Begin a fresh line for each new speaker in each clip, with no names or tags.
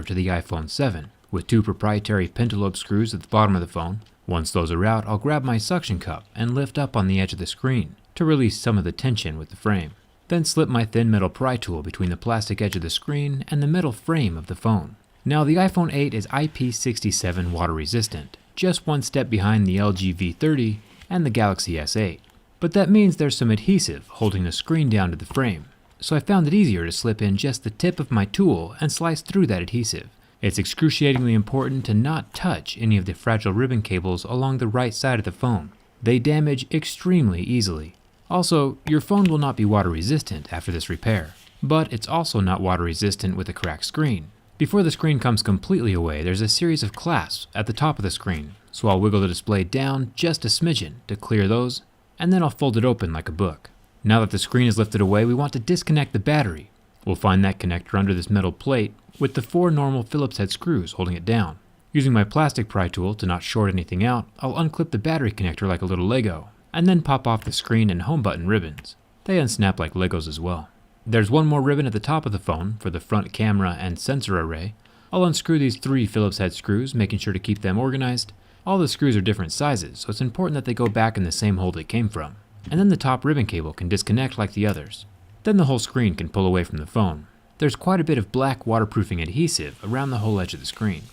to the iPhone 7, with 2 proprietary pentalobe screws at the bottom of the phone. Once those are out, I'll grab my suction cup and lift up on the edge of the screen to release some of the tension with the frame. Then slip my thin metal pry tool between the plastic edge of the screen and the metal frame of the phone. Now the iPhone 8 is IP67 water resistant, just one step behind the LG V30 and the Galaxy S8. But that means there's some adhesive holding the screen down to the frame, so I found it easier to slip in just the tip of my tool and slice through that adhesive. It's excruciatingly important to not touch any of the fragile ribbon cables along the right side of the phone. They damage extremely easily. Also, your phone will not be water resistant after this repair, but it's also not water resistant with a cracked screen. Before the screen comes completely away, there's a series of clasps at the top of the screen, so I'll wiggle the display down just a smidgen to clear those, and then I'll fold it open like a book. Now that the screen is lifted away, we want to disconnect the battery. We'll find that connector under this metal plate with the 4 normal Phillips head screws holding it down. Using my plastic pry tool to not short anything out, I'll unclip the battery connector like a little Lego, and then pop off the screen and home button ribbons. They unsnap like Legos as well. There's one more ribbon at the top of the phone for the front camera and sensor array. I'll unscrew these 3 Phillips head screws, making sure to keep them organized. All the screws are different sizes, so it's important that they go back in the same hole they came from. And then the top ribbon cable can disconnect like the others. Then the whole screen can pull away from the phone. There's quite a bit of black waterproofing adhesive around the whole edge of the screen.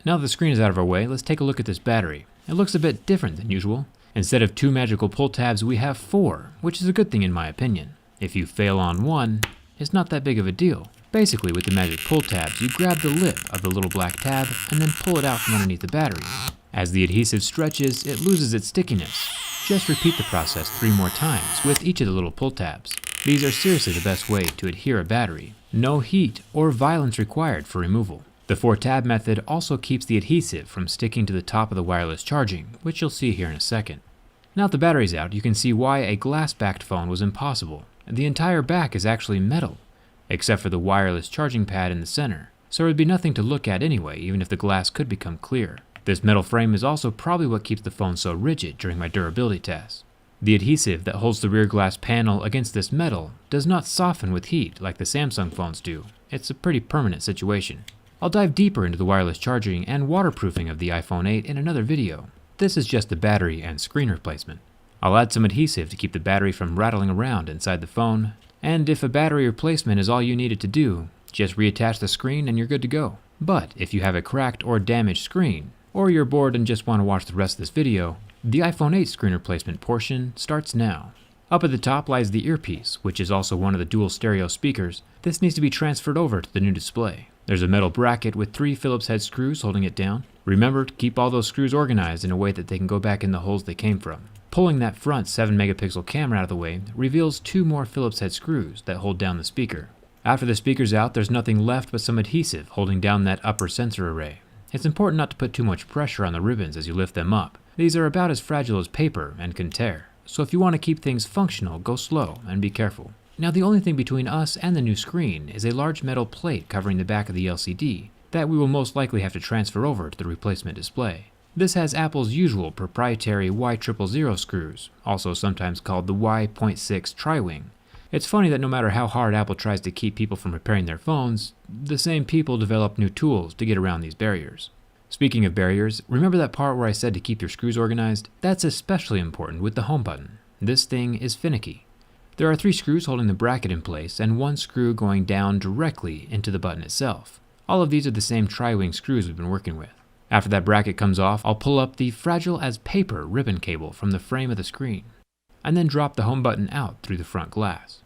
Now that the screen is out of our way, let's take a look at this battery. It looks a bit different than usual. Instead of 2 magical pull tabs, we have 4, which is a good thing in my opinion. If you fail on one, it's not that big of a deal. Basically, with the magic pull tabs, you grab the lip of the little black tab and then pull it out from underneath the battery. As the adhesive stretches, it loses its stickiness. Just repeat the process 3 more times with each of the little pull tabs. These are seriously the best way to adhere a battery. No heat or violence required for removal. The 4-tab method also keeps the adhesive from sticking to the top of the wireless charging, which you'll see here in a second. Now that the battery's out, you can see why a glass-backed phone was impossible. The entire back is actually metal, except for the wireless charging pad in the center, so there would be nothing to look at anyway, even if the glass could become clear. This metal frame is also probably what keeps the phone so rigid during my durability test. The adhesive that holds the rear glass panel against this metal does not soften with heat like the Samsung phones do. It's a pretty permanent situation. I'll dive deeper into the wireless charging and waterproofing of the iPhone 8 in another video. This is just the battery and screen replacement. I'll add some adhesive to keep the battery from rattling around inside the phone, and if a battery replacement is all you needed to do, just reattach the screen and you're good to go. But if you have a cracked or damaged screen, or you're bored and just want to watch the rest of this video, the iPhone 8 screen replacement portion starts now. Up at the top lies the earpiece, which is also one of the dual stereo speakers. This needs to be transferred over to the new display. There's a metal bracket with 3 Phillips head screws holding it down. Remember to keep all those screws organized in a way that they can go back in the holes they came from. Pulling that front 7-megapixel camera out of the way reveals 2 more Phillips head screws that hold down the speaker. After the speaker's out, there's nothing left but some adhesive holding down that upper sensor array. It's important not to put too much pressure on the ribbons as you lift them up. These are about as fragile as paper and can tear, so if you want to keep things functional, go slow and be careful. Now the only thing between us and the new screen is a large metal plate covering the back of the LCD that we will most likely have to transfer over to the replacement display. This has Apple's usual proprietary Y000 screws, also sometimes called the Y.6 tri-wing. It's funny that no matter how hard Apple tries to keep people from repairing their phones, the same people develop new tools to get around these barriers. Speaking of barriers, remember that part where I said to keep your screws organized? That's especially important with the home button. This thing is finicky. There are 3 screws holding the bracket in place and 1 screw going down directly into the button itself. All of these are the same tri-wing screws we've been working with. After that bracket comes off, I'll pull up the fragile as paper ribbon cable from the frame of the screen, and then drop the home button out through the front glass.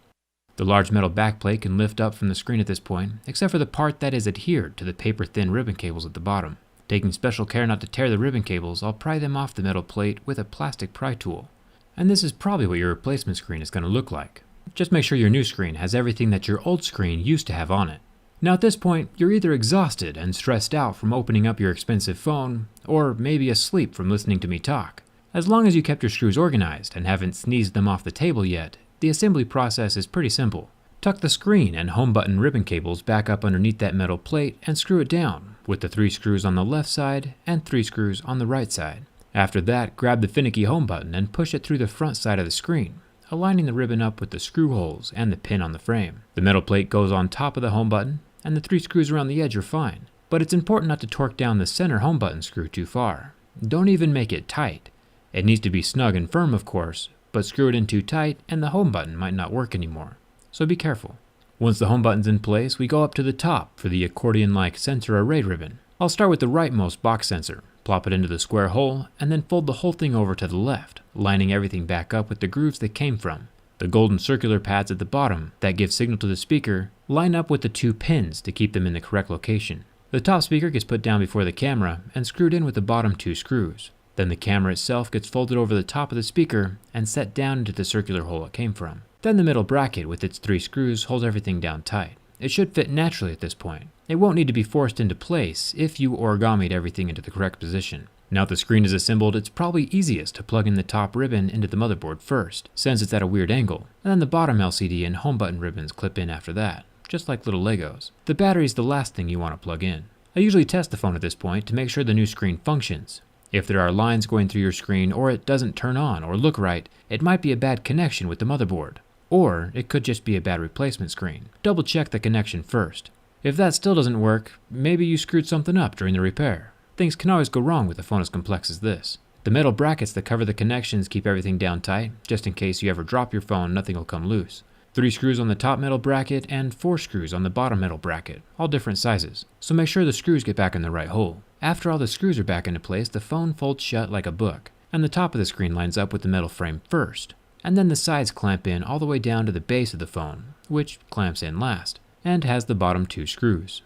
The large metal backplate can lift up from the screen at this point, except for the part that is adhered to the paper-thin ribbon cables at the bottom. Taking special care not to tear the ribbon cables, I'll pry them off the metal plate with a plastic pry tool. And this is probably what your replacement screen is going to look like. Just make sure your new screen has everything that your old screen used to have on it. Now at this point, you're either exhausted and stressed out from opening up your expensive phone, or maybe asleep from listening to me talk. As long as you kept your screws organized and haven't sneezed them off the table yet, the assembly process is pretty simple. Tuck the screen and home button ribbon cables back up underneath that metal plate and screw it down, with the 3 screws on the left side and 3 screws on the right side. After that, grab the finicky home button and push it through the front side of the screen, aligning the ribbon up with the screw holes and the pin on the frame. The metal plate goes on top of the home button, and the 3 screws around the edge are fine. But it's important not to torque down the center home button screw too far. Don't even make it tight. It needs to be snug and firm, of course, but screw it in too tight and the home button might not work anymore. So be careful. Once the home button's in place, we go up to the top for the accordion-like sensor array ribbon. I'll start with the rightmost box sensor, plop it into the square hole, and then fold the whole thing over to the left, lining everything back up with the grooves they came from. The golden circular pads at the bottom that give signal to the speaker line up with the 2 pins to keep them in the correct location. The top speaker gets put down before the camera and screwed in with the bottom 2 screws. Then the camera itself gets folded over the top of the speaker and set down into the circular hole it came from. Then the middle bracket with its 3 screws holds everything down tight. It should fit naturally at this point. It won't need to be forced into place if you origamied everything into the correct position. Now that the screen is assembled, it's probably easiest to plug in the top ribbon into the motherboard first, since it's at a weird angle, and then the bottom LCD and home button ribbons clip in after that, just like little Legos. The battery is the last thing you want to plug in. I usually test the phone at this point to make sure the new screen functions. If there are lines going through your screen or it doesn't turn on or look right, it might be a bad connection with the motherboard. Or it could just be a bad replacement screen. Double check the connection first. If that still doesn't work, maybe you screwed something up during the repair. Things can always go wrong with a phone as complex as this. The metal brackets that cover the connections keep everything down tight, just in case you ever drop your phone, nothing will come loose. 3 screws on the top metal bracket and 4 screws on the bottom metal bracket, all different sizes, so make sure the screws get back in the right hole. After all the screws are back into place, the phone folds shut like a book, and the top of the screen lines up with the metal frame first, and then the sides clamp in all the way down to the base of the phone, which clamps in last, and has the bottom 2 screws.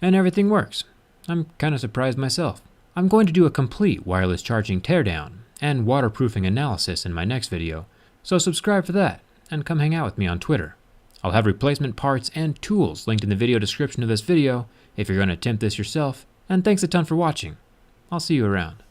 And everything works. I'm kind of surprised myself. I'm going to do a complete wireless charging teardown and waterproofing analysis in my next video, so subscribe for that and come hang out with me on Twitter. I'll have replacement parts and tools linked in the video description of this video if you're going to attempt this yourself, and thanks a ton for watching. I'll see you around.